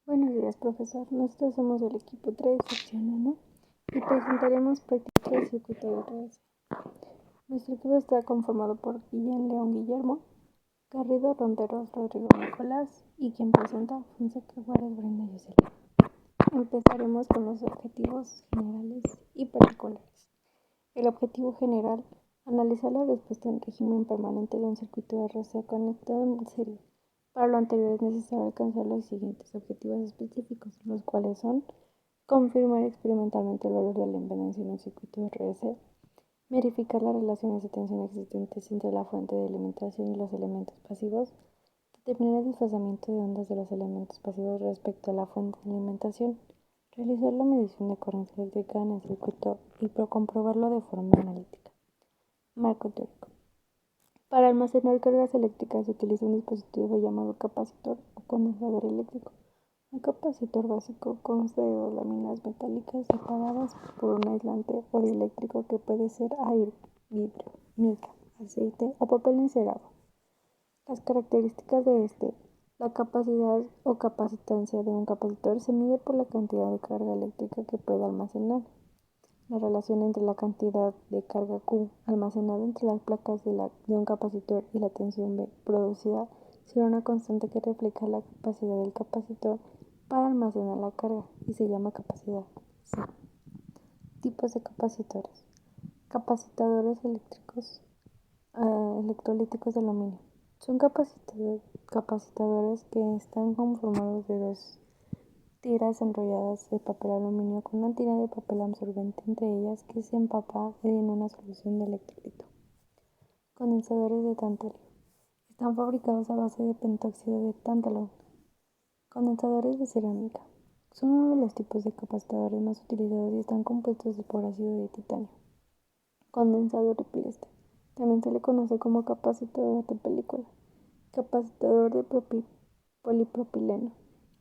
Buenos días, profesor. Nosotros somos del equipo 3, sección 1, y presentaremos práctica del circuito de RS. Nuestro equipo está conformado por Guillén León Guillermo, Garrido Ronderos Rodrigo Nicolás y quien presenta Fonseca Juárez Brenda Yoselin. Empezaremos con los objetivos generales y particulares. El objetivo general: analizar la respuesta en régimen permanente de un circuito de RC conectado en serie. Para lo anterior es necesario alcanzar los siguientes objetivos específicos, los cuales son: confirmar experimentalmente el valor de la impedancia en un circuito de RC, verificar las relaciones de tensión existentes entre la fuente de alimentación y los elementos pasivos, determinar el desfasamiento de ondas de los elementos pasivos respecto a la fuente de alimentación, realizar la medición de corriente eléctrica en el circuito y comprobarlo de forma analítica. Marco teórico. Para almacenar cargas eléctricas se utiliza un dispositivo llamado capacitor o condensador eléctrico. Un capacitor básico consta de dos láminas metálicas separadas por un aislante o dieléctrico que puede ser aire, vidrio, mica, aceite o papel encerado. Las características de este: la capacidad o capacitancia de un capacitor se mide por la cantidad de carga eléctrica que puede almacenar. La relación entre la cantidad de carga Q almacenada entre las placas de un capacitor y la tensión B producida será una constante que refleja la capacidad del capacitor para almacenar la carga y se llama capacidad C. Tipos de capacitores: capacitadores eléctricos electrolíticos de aluminio. Son capacitadores que están conformados de dos tiras enrolladas de papel aluminio con una tira de papel absorbente entre ellas que se empapa en una solución de electrolito. Condensadores de tantalio. Están fabricados a base de pentóxido de tantalón. Condensadores de cerámica. Son uno de los tipos de capacitadores más utilizados y están compuestos por ácido de titanio. Condensador de poliéster. También se le conoce como capacitor de película. Capacitador de polipropileno.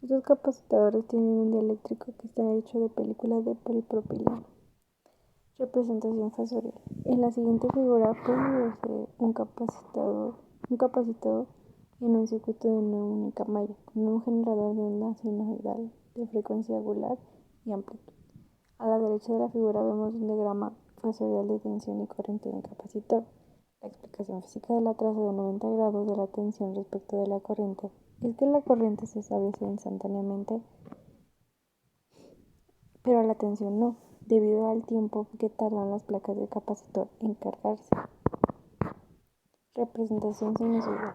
Estos capacitadores tienen un dieléctrico que está hecho de películas de polipropileno. Representación fasorial. En la siguiente figura puede verse un capacitor en un circuito de una única malla, con un generador de onda sinusoidal de frecuencia angular y amplitud. A la derecha de la figura vemos un diagrama fasorial de tensión y corriente del capacitor. La explicación física de la traza de 90 grados de la tensión respecto de la corriente es que la corriente se establece instantáneamente, pero la tensión no, debido al tiempo que tardan las placas del capacitor en cargarse. Representación sinusoidal.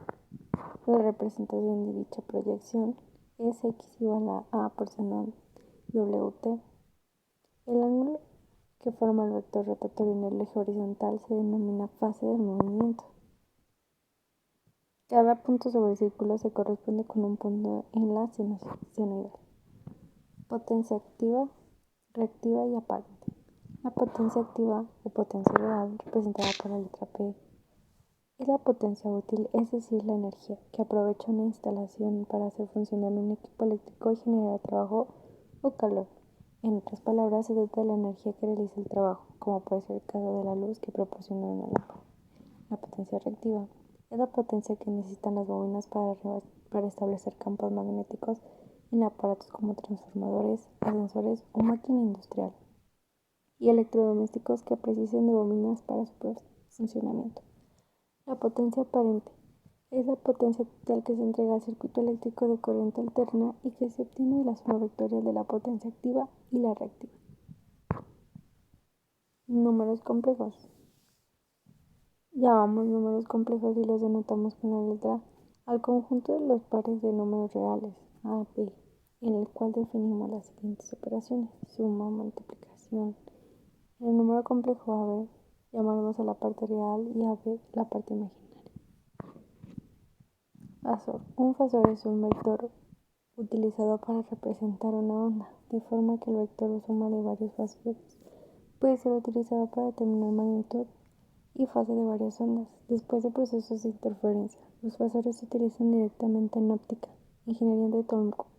La representación de dicha proyección es x igual a por seno wt. El ángulo que forma el vector rotatorio en el eje horizontal se denomina fase del movimiento. Cada punto sobre el círculo se corresponde con un punto en la sinusoidal. Potencia activa, reactiva y aparente. La potencia activa o potencia real, representada por la letra P, es la potencia útil, es decir, la energía que aprovecha una instalación para hacer funcionar un equipo eléctrico y generar trabajo o calor. En otras palabras, se trata de la energía que realiza el trabajo, como puede ser el caso de la luz que proporciona una lámpara. La potencia reactiva es la potencia que necesitan las bobinas para establecer campos magnéticos en aparatos como transformadores, ascensores o máquina industrial, y electrodomésticos que precisen de bobinas para su funcionamiento. La potencia aparente es la potencia total que se entrega al circuito eléctrico de corriente alterna y que se obtiene de la suma vectorial de la potencia activa y la reactiva. Números complejos. Llamamos números complejos y los denotamos con la letra al conjunto de los pares de números reales, A, B, en el cual definimos las siguientes operaciones: suma, multiplicación. En el número complejo AB llamaremos a la parte real y a B la parte imaginaria. Fasor. Un fasor es un vector utilizado para representar una onda, de forma que el vector o suma de varios fasores puede ser utilizado para determinar magnitud y fase de varias ondas. Después de procesos de interferencia, los fasores se utilizan directamente en óptica, ingeniería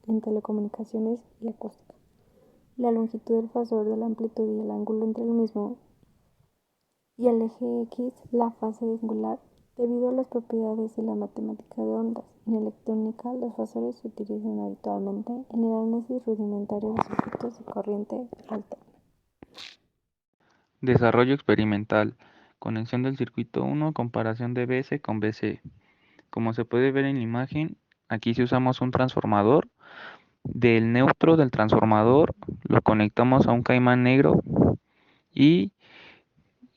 en telecomunicaciones y acústica. La longitud del fasor, de la amplitud y el ángulo entre el mismo y el eje X, la fase angular, debido a las propiedades de la matemática de ondas. En electrónica, los fasores se utilizan habitualmente en el análisis rudimentario de circuitos de corriente alterna. Desarrollo experimental. Conexión del circuito 1, comparación de BS con BC. Como se puede ver en la imagen, aquí si usamos un transformador, del neutro del transformador lo conectamos a un caimán negro y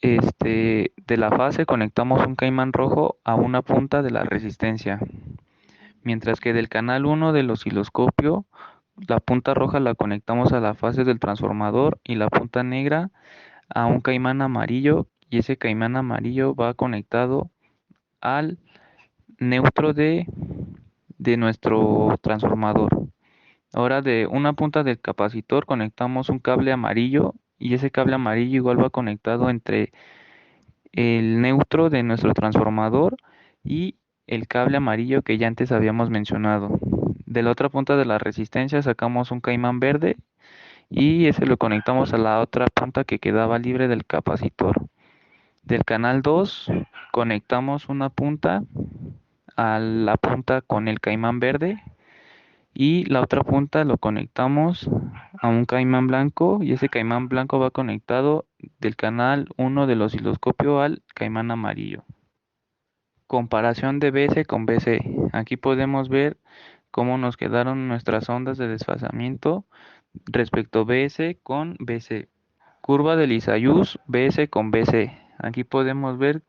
de la fase conectamos un caimán rojo a una punta de la resistencia. Mientras que del canal 1 del osciloscopio, la punta roja la conectamos a la fase del transformador y la punta negra a un caimán amarillo, y ese caimán amarillo va conectado al neutro de nuestro transformador. Ahora de una punta del capacitor conectamos un cable amarillo, y ese cable amarillo igual va conectado entre el neutro de nuestro transformador y el cable amarillo que ya antes habíamos mencionado. De la otra punta de la resistencia sacamos un caimán verde y ese lo conectamos a la otra punta que quedaba libre del capacitor. Del canal 2 conectamos una punta a la punta con el caimán verde y la otra punta lo conectamos a un caimán blanco, y ese caimán blanco va conectado del canal 1 del osciloscopio al caimán amarillo. Comparación de BC con BC. Aquí podemos ver cómo nos quedaron nuestras ondas de desfasamiento respecto a BS con BC. Curva de Lisayus BS con BC. Aquí podemos ver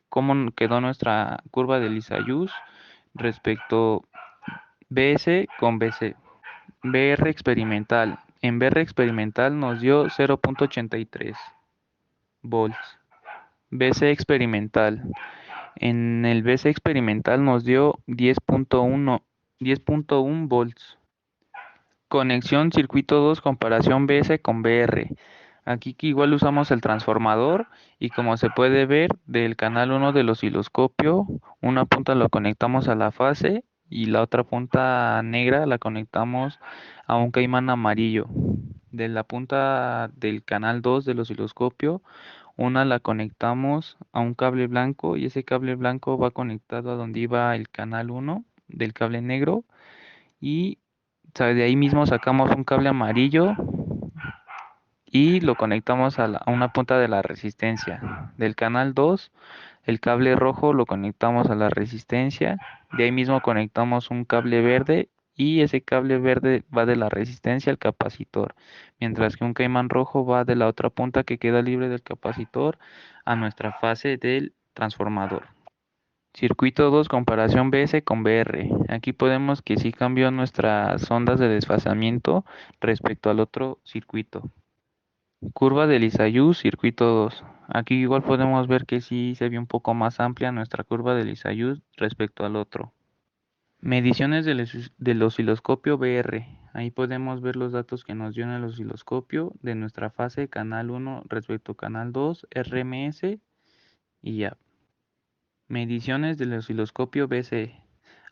cómo quedó nuestra curva de Lisayus respecto BS con BC. BR experimental. En BR experimental nos dio 0.83 volts. BC experimental. En el BC experimental nos dio 10.1 volts. Conexión circuito 2, comparación BS con BR. Aquí que igual usamos el transformador, y como se puede ver del canal 1 del osciloscopio, una punta lo conectamos a la fase y la otra punta negra la conectamos a un caimán amarillo. De la punta del canal 2 del osciloscopio, una la conectamos a un cable blanco, y ese cable blanco va conectado a donde iba el canal 1 del cable negro, y de ahí mismo sacamos un cable amarillo y lo conectamos a una punta de la resistencia. Del canal 2, el cable rojo lo conectamos a la resistencia, de ahí mismo conectamos un cable verde, y ese cable verde va de la resistencia al capacitor, mientras que un caimán rojo va de la otra punta que queda libre del capacitor a nuestra fase del transformador. Circuito 2, comparación BS con BR. Aquí podemos que sí cambió nuestras ondas de desfasamiento respecto al otro circuito. Curva de Lisayus, circuito 2. Aquí igual podemos ver que sí se ve un poco más amplia nuestra curva de Lisayus respecto al otro. Mediciones del osciloscopio BR. Ahí podemos ver los datos que nos dio en el osciloscopio de nuestra fase canal 1 respecto a canal 2, RMS y ya. Mediciones del osciloscopio BC.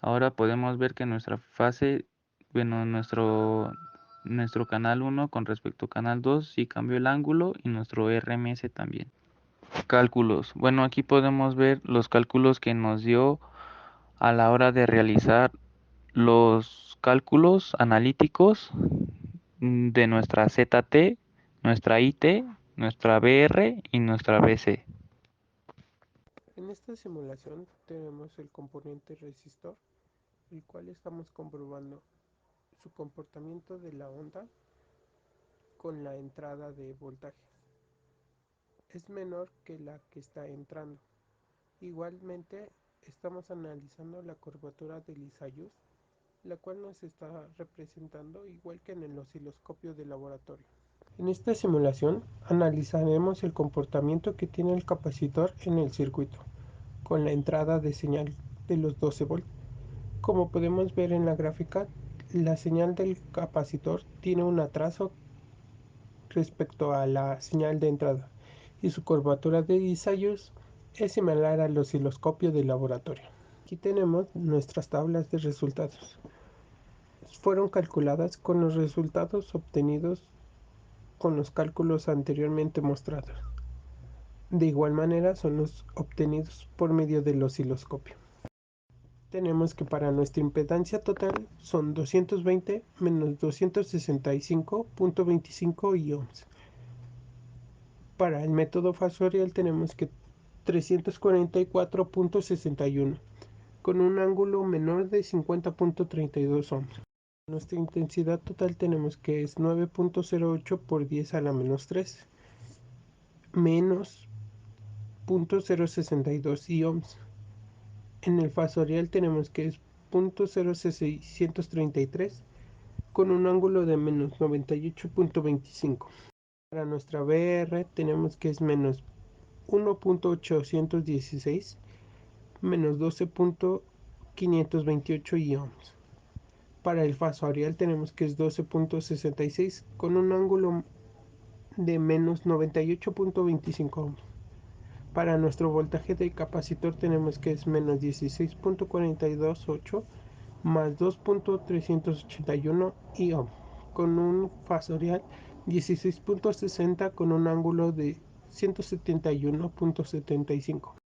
Ahora podemos ver que nuestra fase, bueno, nuestro canal 1 con respecto a canal 2 sí cambió el ángulo, y nuestro RMS también. Cálculos. Bueno, aquí podemos ver los cálculos que nos dio a la hora de realizar los cálculos analíticos de nuestra ZT, nuestra IT, nuestra BR y nuestra BC. En esta simulación tenemos el componente resistor, el cual estamos comprobando su comportamiento de la onda con la entrada de voltaje. Es menor que la que está entrando. Igualmente, estamos analizando la curvatura de Lisayus, la cual nos está representando igual que en el osciloscopio de laboratorio. En esta simulación analizaremos el comportamiento que tiene el capacitor en el circuito, con la entrada de señal de los 12 volts. Como podemos ver en la gráfica, la señal del capacitor tiene un atraso respecto a la señal de entrada, y su curvatura de Lisayus es similar al osciloscopio de laboratorio. Aquí tenemos nuestras tablas de resultados. Fueron calculadas con los resultados obtenidos con los cálculos anteriormente mostrados. De igual manera son los obtenidos por medio del osciloscopio. tenemos que para nuestra impedancia total son 220 menos 265.25 ohms. Para el método fasorial tenemos que 344.61 con un ángulo menor de 50.32 ohms. Nuestra intensidad total tenemos que es 9.08 por 10 a la menos 3 menos 0.062 ohms. En el fasorial tenemos que es 0.0633 con un ángulo de menos 98.25. Para nuestra BR tenemos que es menos 1.816 menos 12.528 ohms. Para el fasorial tenemos que es 12.66 con un ángulo de menos 98.25 ohms. Para nuestro voltaje de capacitor tenemos que es menos 16.428 más 2.381 ohms con un fasorial 16.60 con un ángulo de 171.75.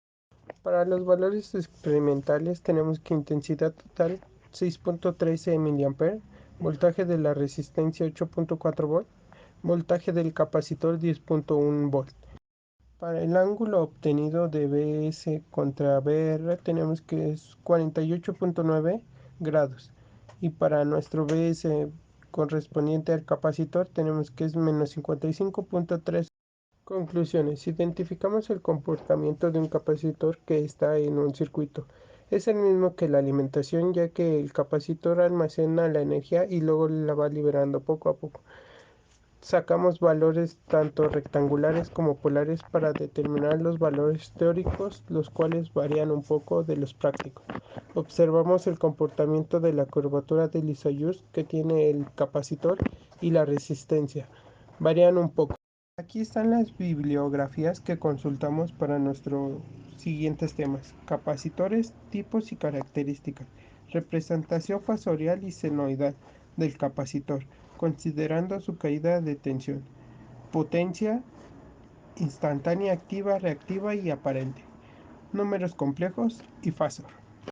Para los valores experimentales tenemos que intensidad total 6.13 mA, voltaje de la resistencia 8.4 volt, voltaje del capacitor 10.1 volt. Para el ángulo obtenido de BS contra BR tenemos que es 48.9 grados y para nuestro BS correspondiente al capacitor tenemos que es menos 55.3. Conclusiones. Identificamos el comportamiento de un capacitor que está en un circuito. Es el mismo que la alimentación, ya que el capacitor almacena la energía y luego la va liberando poco a poco. Sacamos valores tanto rectangulares como polares para determinar los valores teóricos, los cuales varían un poco de los prácticos. Observamos el comportamiento de la curvatura de Lissajous que tiene el capacitor y la resistencia. Varían un poco. Aquí están las bibliografías que consultamos para nuestros siguientes temas: capacitores, tipos y características, representación fasorial y senoidal del capacitor, considerando su caída de tensión, potencia instantánea activa, reactiva y aparente, números complejos y fasor.